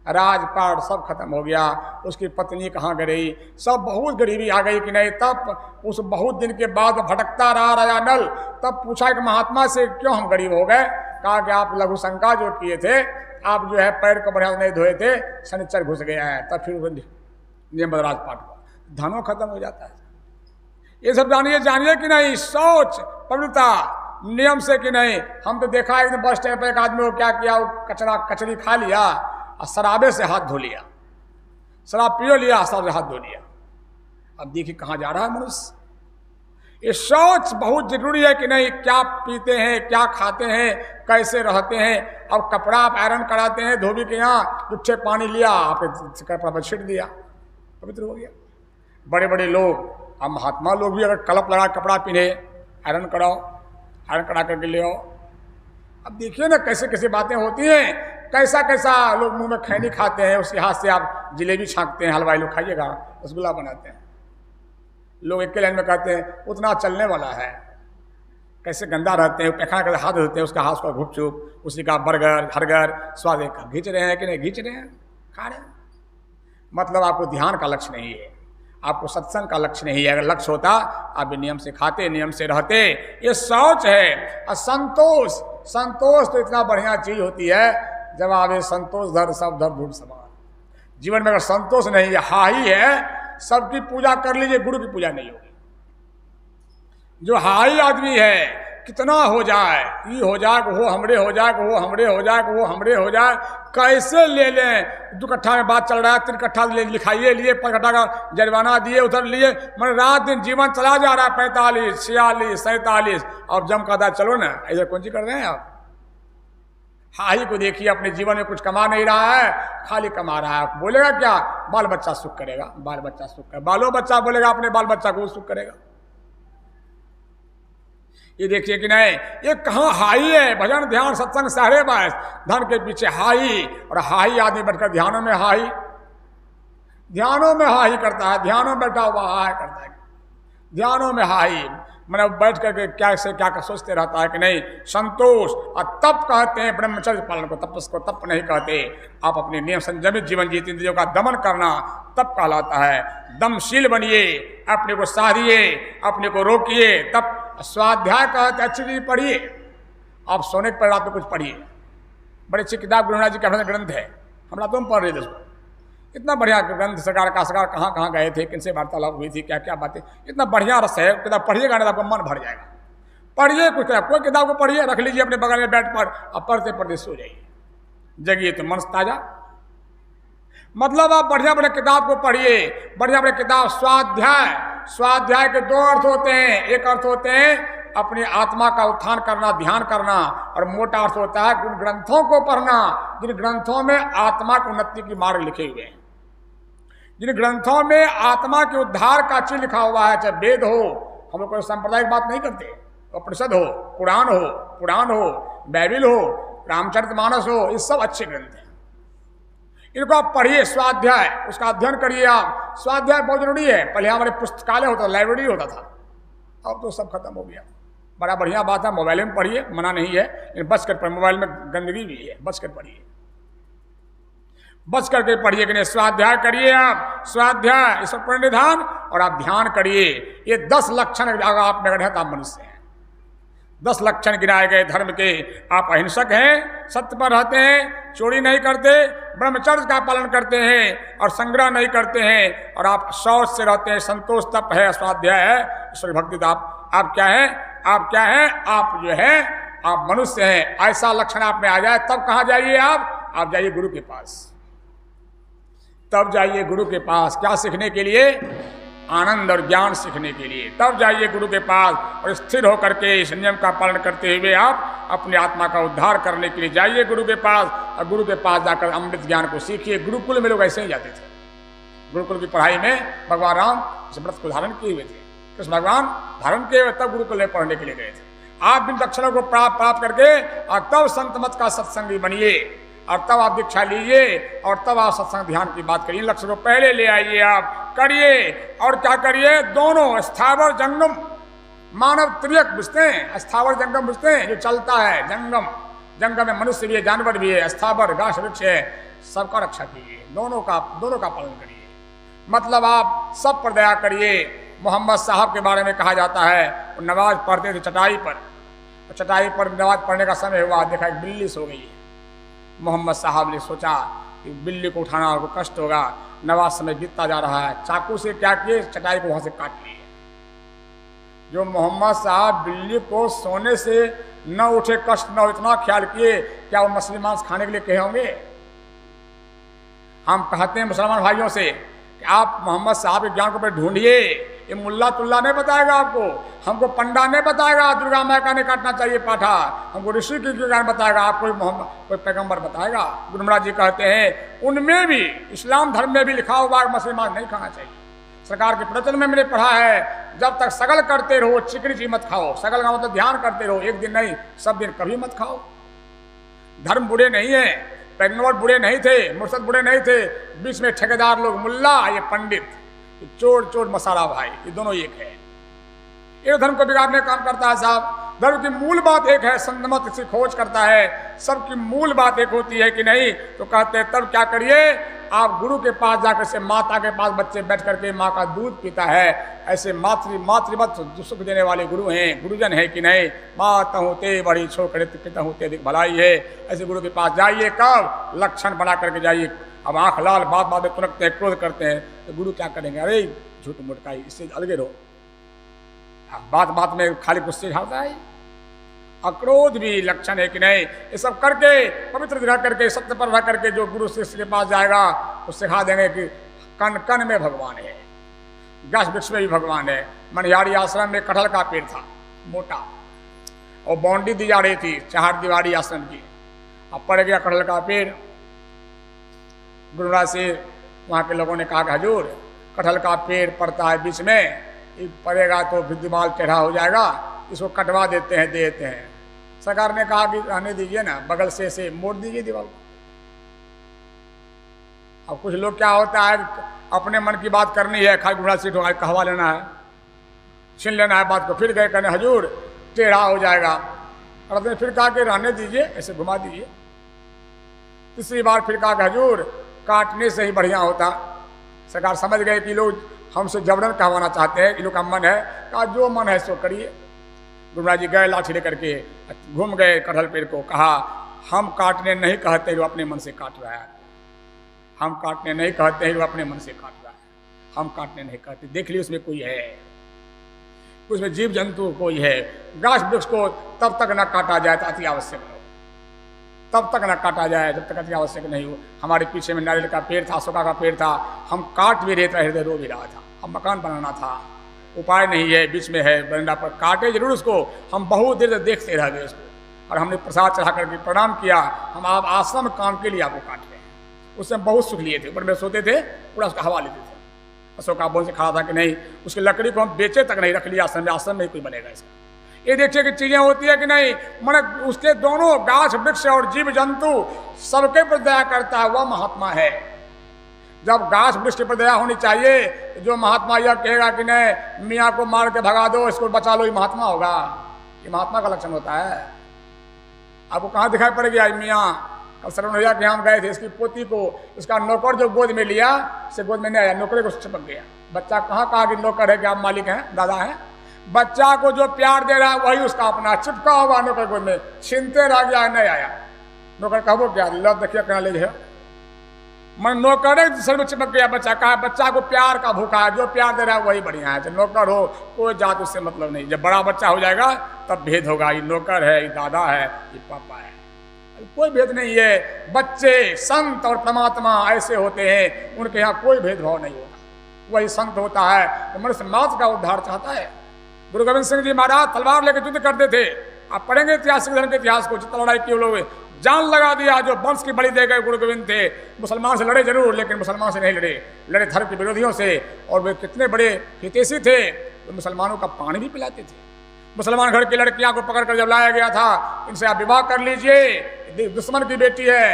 राजपाट सब खत्म हो गया। उसकी पत्नी कहाँ गई, सब बहुत गरीबी आ गई कि नहीं। तब उस बहुत दिन के बाद भटकता रहा राजा नल। तब पूछा कि महात्मा से क्यों हम गरीब हो गए। कहा कि आप लघु शंका जो किए थे, आप जो है पैर को बढ़िया नहीं धोए थे, शनिचर घुस गया है, तब फिर नियम राजपाट हुआ, धनों खत्म हो जाता है। ये सब जानिए कि नहीं। शौच पवित्रता नियम से कि नहीं। हम तो देखा एक दिन बस स्टैंड पर एक आदमी को क्या किया, कचरी खा लिया और शराबे से हाथ धो लिया, शराब पियो लिया, शराब से हाथ धो लिया। अब देखिए कहाँ जा रहा है मनुष्य। ये शौच बहुत जरूरी है कि नहीं। क्या पीते हैं, क्या खाते हैं, कैसे रहते हैं। अब कपड़ा आप आयरन कराते हैं, धोबी के यहाँ जुट्ठे पानी लिया, आप कपड़ा पर छिट दिया, पवित्र हो गया। बड़े बड़े लोग, अब महात्मा लोग भी अगर कलप लगा कपड़ा पहने, आयरन कराओ, आयरन करा करके ले आओ। अब देखिए ना कैसे कैसे बातें होती हैं। कैसा कैसा लोग मुंह में खैनी खाते हैं, उसके हाथ से आप जलेबी छांकते हैं, हलवाई लोग खाइएगा, रसगुल्ला बनाते हैं। लोग एक लाइन में कहते हैं उतना चलने वाला है। कैसे गंदा रहते हैं, पैखाना कैसे हाथ धोते हैं, उसका हाथ उसका घुपचुप, उसी का बर्गर हरगर स्वाद घींच रहे हैं कि नहीं घींच रहे हैं, खा रहे हैं। मतलब आपको ध्यान का लक्ष्य नहीं है, आपको सत्संग का लक्ष्य नहीं है। अगर लक्ष्य होता आप नियम से खाते, नियम से रहते। ये शौच है। और संतोष, संतोष तो इतना बढ़िया चीज होती है, जब आप ये संतोष धर सब धर धूप समान। जीवन में अगर संतोष नहीं है, हाई है, सबकी पूजा कर लीजिए, गुरु की पूजा नहीं होगी। जो हाई आदमी है, कितना हो जाए, ये हो जाए, वो हमरे हो जाए, वो हमरे हो जाए, वो हमरे हो जाए, कैसे ले लें। 2 कट्ठा में बात चल रहा है, 3 कट्ठा लिखाइए लिए, 5 कट्ठा का जुर्माना दिए, उधर लिए, मैंने रात दिन जीवन चला जा रहा है। 45, 46, 47, अब जम कहता है चलो ना, इधर कौन सी कर रहे हैं आप। हाई को देखिए, अपने जीवन में कुछ कमा नहीं रहा है, खाली कमा रहा है। बोलेगा क्या? बाल बच्चा सुख करेगा, बाल बच्चा सुख करेगा, बालो बच्चा बोलेगा अपने बाल बच्चा को सुख करेगा। ये देखिए कि नहीं, ये कहाँ हाई है? भजन ध्यान सत्संग सारे बास, धन के पीछे हाई, और हाई आदमी बैठकर ध्यानों में हाई, ध्यानों में हाई करता है, ध्यानों में बैठा हुआ हाई करता है, ध्यानों में हाई, मतलब बैठ करके क्या से क्या सोचते रहता है कि नहीं संतोष। और तप कहते हैं ब्रह्मचर्य पालन को, तपस को तप नहीं कहते। आप अपने नियम संयमित जीवन जीते, इंद्रियों का दमन करना तप कहलाता है। दमशील बनिए, अपने को साधिए, अपने को रोकिए। तप स्वाध्याय कहते अच्छी चीज पढ़िए। आप सोने के पर रात में कुछ पढ़िए, बड़ी अच्छी किताब गुरु महाराज जी का ग्रंथ है, हमरा तुम पढ़ रहे थे उसको, इतना बढ़िया ग्रंथ। सरकार कहाँ कहाँ गए थे, किनसे वार्तालाप हुई थी, क्या क्या बातें, इतना बढ़िया रस है। किताब पढ़िएगा ना आपका मन भर जाएगा। पढ़िए कुछ किताब, कोई किताब को पढ़िए, रख लीजिए अपने बगल में बैठ पर, अब पढ़ते पढ़ते सो जाइए, जगिए तो मन ताजा। मतलब आप बढ़िया बढ़िया किताब को पढ़िए, बढ़िया बढ़िया किताब। स्वाध्याय, स्वाध्याय के दो अर्थ होते हैं। एक अर्थ होते हैं अपनी आत्मा का उत्थान करना, ध्यान करना, और मोटा अर्थ होता है उन ग्रंथों को पढ़ना जिन ग्रंथों में आत्मा की उन्नति की मार्ग लिखे हुए हैं, जिन ग्रंथों में आत्मा के उद्धार का चिन्ह लिखा हुआ है। चाहे वेद हो, हम लोग कोई सांप्रदायिक बात नहीं करते, उपनिषद हो, पुराण हो, बाइबिल हो, रामचरितमानस हो, ये सब अच्छे ग्रंथ हैं। इनको आप पढ़िए, स्वाध्याय, उसका अध्ययन करिए आप। स्वाध्याय बहुत जरूरी है। पहले हमारे पुस्तकालय होता था, लाइब्रेरी होता था, अब तो सब खत्म हो गया। बड़ा बढ़िया बात है, मोबाइल में पढ़िए, मना नहीं है, लेकिन बच कर पढ़िए। मोबाइल में गंदगी भी है, बच कर पढ़िए, बच करके पढ़िए कि नहीं। स्वाध्याय करिए आप, स्वाध्याय, ईश्वर प्रणिधान, और आप ध्यान करिए। ये 10 लक्षण अगर आप में है तो आप मनुष्य हैं। 10 लक्षण गिनाए गए धर्म के। आप अहिंसक हैं, सत्य पर रहते हैं, चोरी नहीं करते, ब्रह्मचर्य का पालन करते हैं, और संग्रह नहीं करते हैं, और आप शौच से रहते हैं। संतोष तप है, स्वाध्याय है, ईश्वर भक्ति। तो आप क्या हैं? आप क्या हैं? आप जो है आप मनुष्य हैं। ऐसा लक्षण आप में आ जाए तब कहाँ जाइए आप जाइए गुरु के पास। तब जाइए गुरु के पास। क्या सीखने के लिए? आनंद और ज्ञान सीखने के लिए। तब जाइए गुरु के पास, और स्थिर होकर के संयम का पालन करते हुए आप अपनी आत्मा का उद्धार करने के लिए जाइए गुरु के पास। और गुरु के पास जाकर अमृत ज्ञान को सीखिए। गुरुकुल में लोग ऐसे ही जाते थे। गुरुकुल की पढ़ाई में भगवान राम इस व्रत को धारण किए हुए थे, कृष्ण भगवान धारण किए हुए, तब गुरुकुल में पढ़ने के लिए गए थे। आप भी लक्षणों को प्राप्त करके और तब संत मत का सत्संगी बनिए, और तब आप दीक्षा लीजिए, और तब आप सत्संग ध्यान की बात करिए। लक्ष्य को पहले ले आइए, आप करिए। और क्या करिए? दोनों स्थावर जंगम, मानव त्रियक बुझते हैं, स्थावर जंगम बुझते हैं, जो चलता है। जंगम में मनुष्य भी है, जानवर भी है, स्थावर घास वृक्ष है, सबका रक्षा कीजिए। दोनों का पालन करिए। मतलब आप सब पर दया करिए। मोहम्मद साहब के बारे में कहा जाता है, वो नमाज पढ़ते थे चटाई पर, और चटाई पर नमाज पढ़ने का समय हुआ, देखा एक बिल्ली सो गई है। मोहम्मद साहब ने सोचा कि बिल्ली को उठाना और कष्ट होगा, नमाज समय बीतता जा रहा है। चाकू से क्या किए? चटाई को वहां से काट लिए। जो मोहम्मद साहब बिल्ली को सोने से न उठे, कष्ट न हो, इतना ख्याल किए, क्या वो मछली मांस खाने के लिए कहे होंगे? हम कहते हैं मुसलमान भाइयों से कि आप मोहम्मद साहब के ज्ञान को ढूंढिए। ये मुल्ला तुल्ला नहीं बताएगा आपको, हमको पंडा नहीं बताएगा दुर्गा माँ का नहीं काटना चाहिए पाठा, हमको ऋषि की ज्ञान बताएगा, आपको कोई पैगंबर बताएगा। गुरु महाराज जी कहते हैं उनमें भी, इस्लाम धर्म में भी लिखा हुआ है मछली मांस नहीं खाना चाहिए। सरकार के प्रवचन में मैंने पढ़ा है, जब तक सगल करते रहो चिकनी चीज मत खाओ। सगल का मतलब ध्यान करते रहो, एक दिन नहीं सब दिन, कभी मत खाओ। धर्म बुरे नहीं है, पैगंबर बुरे नहीं थे, मुर्शद बुरे नहीं थे, बीच में ठेकेदार लोग, मुल्ला, ये पंडित, चोर मसाला भाई, ये दोनों एक है। ये धर्म को बिगाड़ने काम करता है साहब। धर्म की मूल बात एक है, संतमत से खोज करता है, सबकी मूल बात एक होती है कि नहीं। तो कहते हैं तब क्या करिए? आप गुरु के पास जाकर से, माता के पास बच्चे बैठ करके माँ का दूध पीता है, ऐसे मातृवत सुख देने वाले गुरु हैं, गुरुजन है कि नहीं। माता होते बड़ी छोकरे पिता होते अधिक भलाई है। ऐसे गुरु के पास जाइए। कब? लक्षण बना करके जाइए। अब आंख लाल, बात में तुरंत क्रोध करते हैं, तो गुरु क्या करेंगे? अरे झूठ मुटकाई, इससे अलगे रहो। बात में खाली गुस्से झाड़ता है। अक्रोध भी लक्षण है कि नहीं। ये सब करके पवित्र रह करके, सत्य पर रह करके जो गुरु शिष्य के पास जाएगा, वो सिखा देंगे कि कण कण में भगवान है, गाछ वृक्ष में भी भगवान है। मनिहारी आश्रम में कटहल का पेड़ था मोटा, और बाउंड्री दी जा रही थी 4 दीवारी आश्रम की, अब पड़ गया कटहल का पेड़। गुरुराज से वहाँ के लोगों ने कहा कि हजूर, कटहल का पेड़ पड़ता है बीच में, ये पड़ेगा तो दीवार टेढ़ा हो जाएगा, इसको कटवा देते हैं, दे देते हैं। सरकार ने कहा कि रहने दीजिए ना, बगल से मोड़ दीजिए दीवार को। अब कुछ लोग क्या होता है, अपने मन की बात करनी है, खाली गुरुराज से कहवा लेना है, छीन लेना है बात को, फिर गए कहने हजूर टेढ़ा हो जाएगा। और फिर कहा कि रहने दीजिए, ऐसे घुमा दीजिए। तीसरी बार फिर कहा कि हजूर काटने से ही बढ़िया होता। सरकार समझ गए कि लोग हमसे जबरन कहवाना चाहते हैं, इन लोग का मन है। कहा जो मन है सो करिए। गुरुराज जी गए लाठी लेकर के, घूम गए कटहल पेड़ को, कहा हम काटने नहीं कहते, वो अपने मन से काट रहा है। हम काटने नहीं कहते हैं, वो अपने मन से काट रहा है। हम काटने नहीं कहते, देख लियो उसमें कोई है, उसमें जीव जंतु कोई है। गाछ वृक्ष को तब तक न काटा जाए तो अति आवश्यक हो, तब तक न काटा जाए जब तक अति आवश्यक नहीं हो। हमारे पीछे में नारियल का पेड़ था, अशोका का पेड़ था, हम काट भी रहे थे, हृदय रो भी रहा था। हम मकान बनाना था, उपाय नहीं है, बीच में है बरंडा पर, काटे जरूर उसको। हम बहुत देर तक देखते रह गए उसको, और हमने प्रसाद चढ़ा करके प्रणाम किया। हम आप आश्रम काम के लिए आपको काट रहे हैं। उससे बहुत सुख लिए थे, ऊपर में सोते थे, पूरा उसका हवा लेते थे। अशोका बोल से खड़ा था कि नहीं, उसकी लकड़ी को हम बेचे तक नहीं, रख लिया आश्रम में, आश्रम में कोई बनेगा इसका। ये देखिए कि चीजें होती है कि नहीं, मन उसके दोनों गाछ वृक्ष और जीव जंतु सबके पर दया करता है, वह महात्मा है। जब गाछ वृक्ष के पर दया होनी चाहिए, जो महात्मा यह कहेगा कि नहीं मियाँ को मार के भगा दो, इसको बचा लो, ये महात्मा होगा? ये महात्मा का लक्षण होता है। आपको कहाँ दिखाई पड़ गया मियाँ? कल श्रवण भैया के हम गए थे, इसकी पोती को इसका नौकर जो गोद में लिया, से गोद में नहीं आया, नौकरे को चिपक गया। बच्चा कहाँ कहा कि नौकर है कि आप मालिक हैं, दादा हैं? बच्चा को जो प्यार दे रहा है वही उसका अपना, चिपका हुआ नौकर गोद में, छीनते रह गया, नहीं आया। नौकर कहो क्या लो देखिए कहना ले जाए, मैं नौकर सर में चिपक गया बच्चा। कहा बच्चा को प्यार का भूखा है, जो प्यार दे रहा है वही बढ़िया है। जब नौकर हो कोई जात उससे मतलब नहीं, जब बड़ा बच्चा हो जाएगा तब भेद होगा, ये नौकर है, ये दादा है, ये पापा है, कोई भेद नहीं है। बच्चे संत और परमात्मा ऐसे होते हैं, उनके यहाँ कोई भेदभाव नहीं होता। वही संत होता है तो मनुष्य मात्र का उद्धार चाहता है। गुरु गोविंद सिंह जी महाराज तलवार लेकर युद्ध करते थे। आप पढ़ेंगे इतिहास के इतिहास को, जितना लड़ाई किए लोग, जान लगा दिया। जो वंश की बलि दे गए गुरु गोविंद थे, मुसलमान से लड़े जरूर, लेकिन मुसलमान से नहीं लड़े, लड़े धर्म के विरोधियों से। और वे कितने बड़े हितैषी थे, तो मुसलमानों का पानी भी पिलाते थे। मुसलमान घर की लड़कियां को पकड़ कर जब लाया गया था, इनसे आप विवाह कर लीजिए, दुश्मन की बेटी है।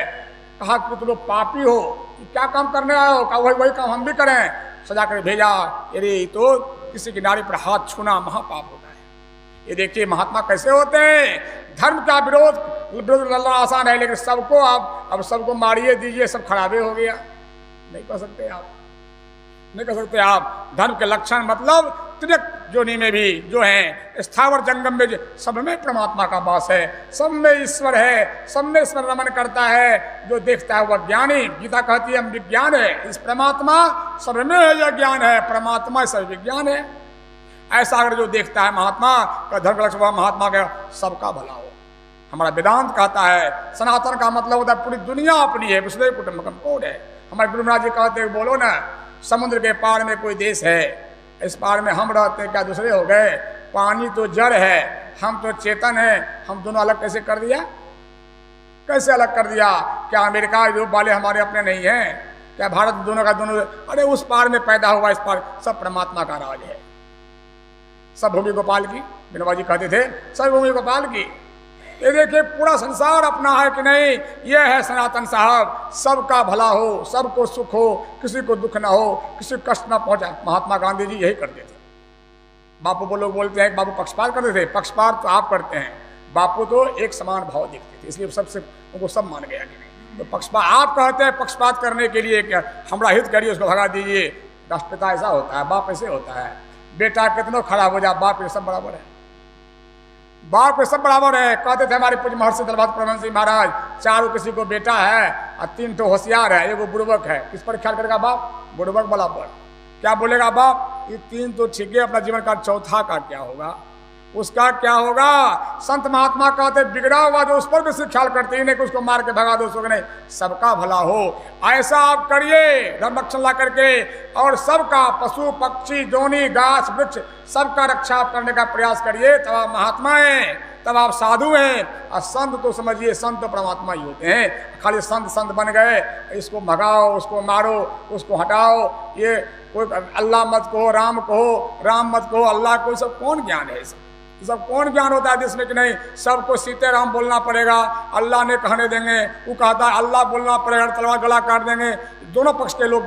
कहा कि तुम लोग पापी हो, क्या काम करने आए हो? कहा वही काम हम भी करें। सजा कर भेजा। अरे तो किसी की नारी पर हाथ छूना महापाप होता है। ये देखिए महात्मा कैसे होते हैं। धर्म का विरोध लड़ना आसान है, लेकिन सबको आप अब सबको मारिए दीजिए, सब खराबे हो गया, नहीं कर सकते आप, नहीं कर सकते आप। धर्म के लक्षण मतलब त्रिक जोनि में भी जो है, स्थावर जंगम में सब में परमात्मा का वास है, सब में ईश्वर है, सब में ईश्वर रमन करता है। जो देखता है वह ज्ञानी। गीता कहती है हम विज्ञान है, इस परमात्मा सब में है, यह ज्ञान है, परमात्मा सब विज्ञान है। ऐसा अगर जो देखता है महात्मा का धर्म का लक्षण, महात्मा का सबका भला हो। हमारा वेदांत कहता है सनातन का मतलब होता है पूरी दुनिया अपनी है, विश्व कुटुंबकम कोड है। हमारे गुरु महाराज जी कहते हैं बोलो ना, समुद्र के पार में कोई देश है, इस पार में हम रहते हैं, क्या दूसरे हो गए? पानी तो जड़ है, हम तो चेतन है, हम दोनों अलग कैसे कर दिया? कैसे अलग कर दिया? क्या अमेरिका यूरोप वाले हमारे अपने नहीं हैं? क्या भारत दोनों का दोनों? अरे उस पार में पैदा हुआ, इस पार सब परमात्मा का राज है। सब भूमि गोपाल की, विनोबा जी कहते थे सब भूमि गोपाल की। ये देखिए पूरा संसार अपना है कि नहीं, ये है सनातन साहब। सबका भला हो, सबको सुख हो, किसी को दुख ना हो, किसी को कष्ट ना पहुंचे। महात्मा गांधी जी यही करते थे। बापू वो लोग बोलते हैं कि बापू पक्षपात करते थे, पक्षपात तो आप करते हैं, बापू तो एक समान भाव देखते थे, इसलिए सबसे उनको सब मान गया कि नहीं। तो पक्षपात आप कहते हैं, पक्षपात करने के लिए क्या हमारा हित करिए, उसको भगा दीजिए। राष्ट्रपिता ऐसा होता है, बाप ऐसे होता है। बेटा कितना खराब हो जाए, बाप ये सब बराबर है, बाप ये सब बराबर है। कहते थे हमारे पूज्य महर्षि दलवाद प्रमन सिंह महाराज, चारों किसी को बेटा है और 3 तो होशियार है, एगो बुड़बक है। किस पर ख्याल करेगा बाप? बुड़बक वाला पर। क्या बोलेगा बाप? ये 3 तो ठीक है, अपना जीवन का चौथा का क्या होगा? उसका क्या होगा? संत महात्मा कहते बिगड़ा हुआ जो उस पर भी ख्याल करते ही नहीं कि उसको मार के भगा दो, उसको नहीं, सबका भला हो ऐसा आप करिए धर्म रक्षण ला करके। और सबका पशु पक्षी जोनी गाछ वृक्ष सबका रक्षा करने का प्रयास करिए, तब आप महात्मा हैं। तब आप साधु हैं। और संत तो समझिए संत तो परमात्मा ही होते हैं। खाली संत संत बन गए, इसको भगाओ, उसको मारो, उसको हटाओ, ये कोई अल्लाह मत कहो, राम कहो, राम मत कहो, अल्लाह को, सब कौन ज्ञान है? सब कौन ज्ञान होता है जिसमें कि नहीं सबको सीताराम बोलना पड़ेगा, अल्लाह ने कहने देंगे, वो कहता है अल्लाह बोलना पड़ेगा, तलवार गला काट देंगे। दोनों पक्ष के लोग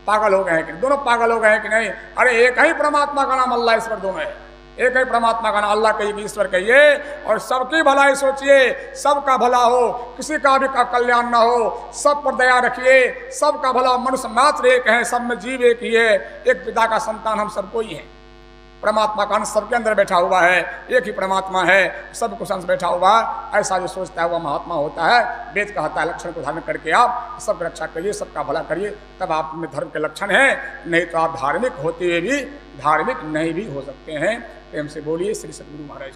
पागल हो गए हैं कि दोनों पागल हो गए हैं कि नहीं? अरे एक ही परमात्मा का नाम अल्लाह, ईश्वर दोनों है। एक ही परमात्मा का नाम अल्लाह कहिए, ईश्वर कहिए, और सबकी भलाई सोचिए, सबका भला हो, किसी का भी का कल्याण ना हो, सब पर दया रखिए, सबका भला। मनुष्य मात्र एक है, सब में जीव एक ही है, एक पिता का संतान हम सबको ही हैं। परमात्मा का अंश सबके अंदर बैठा हुआ है, एक ही परमात्मा है, सब कुछ अंश बैठा हुआ है। ऐसा जो सोचता है वह महात्मा होता है। वेद कहता है लक्षण को धारण करके आप सबकी रक्षा करिए, सबका भला करिए, तब आप में धर्म के लक्षण हैं। नहीं तो आप धार्मिक होते हुए भी धार्मिक नहीं भी हो सकते हैं। प्रेम से बोलिए श्री सद्गुरु महाराज।